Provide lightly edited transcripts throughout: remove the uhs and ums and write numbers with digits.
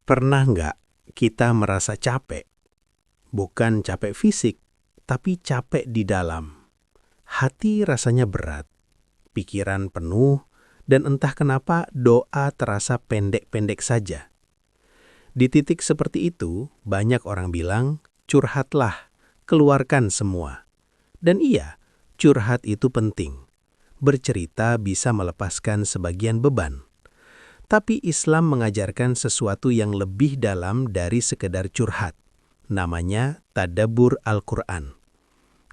Pernah nggak kita merasa capek? Bukan capek fisik, tapi capek di dalam. Hati rasanya berat, pikiran penuh, dan entah kenapa doa terasa pendek-pendek saja. Di titik seperti itu, banyak orang bilang, curhatlah, keluarkan semua. Dan iya, curhat itu penting. Bercerita bisa melepaskan sebagian beban. Tapi Islam mengajarkan sesuatu yang lebih dalam dari sekedar curhat. Namanya tadabbur Al-Quran.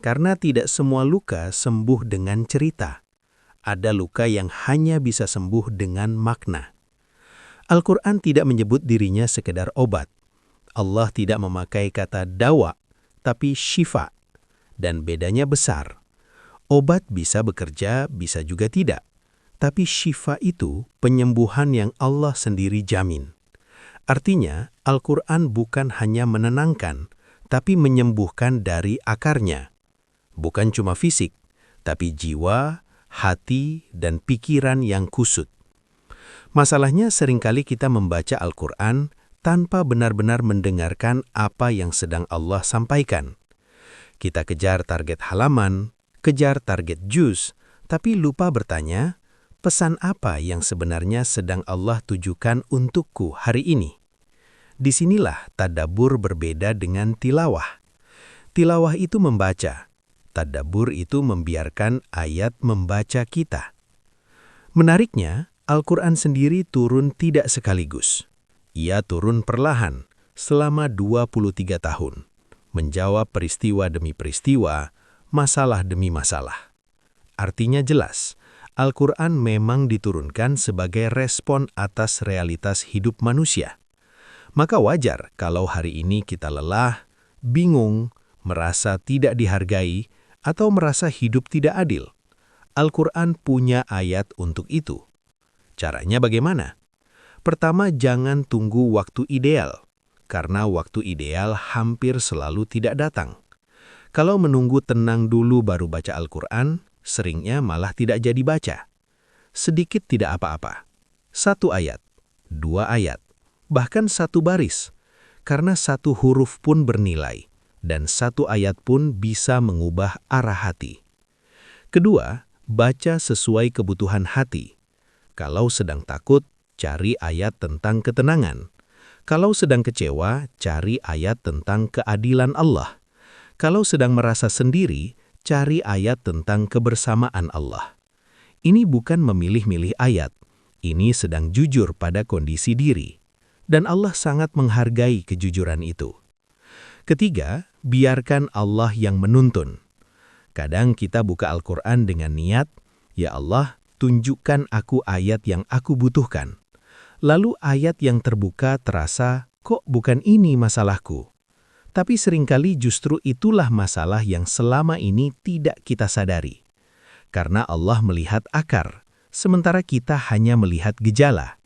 Karena tidak semua luka sembuh dengan cerita. Ada luka yang hanya bisa sembuh dengan makna. Al-Quran tidak menyebut dirinya sekedar obat. Allah tidak memakai kata dawa, tapi syifa. Dan bedanya besar. Obat bisa bekerja, bisa juga tidak. Tapi syifa itu penyembuhan yang Allah sendiri jamin. Artinya, Al-Quran bukan hanya menenangkan, tapi menyembuhkan dari akarnya. Bukan cuma fisik, tapi jiwa, hati, dan pikiran yang kusut. Masalahnya seringkali kita membaca Al-Quran tanpa benar-benar mendengarkan apa yang sedang Allah sampaikan. Kita kejar target halaman, kejar target juz, tapi lupa bertanya, pesan apa yang sebenarnya sedang Allah tujukan untukku hari ini? Disinilah tadabbur berbeda dengan tilawah. Tilawah itu membaca, tadabbur itu membiarkan ayat membaca kita. Menariknya, Al-Quran sendiri turun tidak sekaligus. Ia turun perlahan, selama 23 tahun, menjawab peristiwa demi peristiwa, masalah demi masalah. Artinya jelas, Al-Quran memang diturunkan sebagai respon atas realitas hidup manusia. Maka wajar kalau hari ini kita lelah, bingung, merasa tidak dihargai, atau merasa hidup tidak adil. Al-Quran punya ayat untuk itu. Caranya bagaimana? Pertama, jangan tunggu waktu ideal, karena waktu ideal hampir selalu tidak datang. Kalau menunggu tenang dulu baru baca Al-Quran, seringnya malah tidak jadi baca. Sedikit tidak apa-apa. 1 ayat, 2 ayat, bahkan 1 baris. Karena 1 huruf pun bernilai, dan 1 ayat pun bisa mengubah arah hati. Kedua, baca sesuai kebutuhan hati. Kalau sedang takut, cari ayat tentang ketenangan. Kalau sedang kecewa, cari ayat tentang keadilan Allah. Kalau sedang merasa sendiri, cari ayat tentang kebersamaan Allah. Ini bukan memilih-milih ayat. Ini sedang jujur pada kondisi diri. Dan Allah sangat menghargai kejujuran itu. Ketiga, biarkan Allah yang menuntun. Kadang kita buka Al-Quran dengan niat, ya Allah, tunjukkan aku ayat yang aku butuhkan. Lalu ayat yang terbuka terasa, kok bukan ini masalahku? Tapi seringkali justru itulah masalah yang selama ini tidak kita sadari. Karena Allah melihat akar, sementara kita hanya melihat gejala.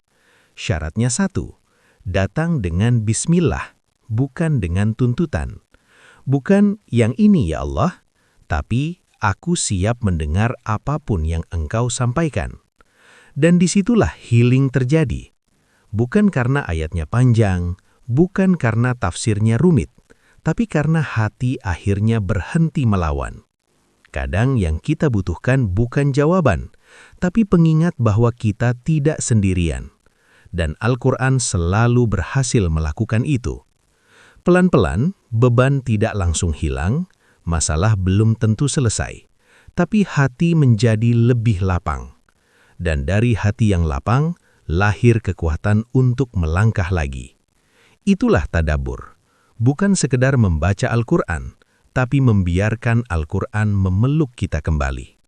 Syaratnya 1, datang dengan bismillah, bukan dengan tuntutan. Bukan yang ini ya Allah, tapi aku siap mendengar apapun yang Engkau sampaikan. Dan disitulah healing terjadi. Bukan karena ayatnya panjang, bukan karena tafsirnya rumit, tapi karena hati akhirnya berhenti melawan. Kadang yang kita butuhkan bukan jawaban, tapi pengingat bahwa kita tidak sendirian. Dan Al-Quran selalu berhasil melakukan itu. Pelan-pelan, beban tidak langsung hilang, masalah belum tentu selesai, tapi hati menjadi lebih lapang. Dan dari hati yang lapang, lahir kekuatan untuk melangkah lagi. Itulah tadabbur, bukan sekedar membaca Al-Quran, tapi membiarkan Al-Quran memeluk kita kembali.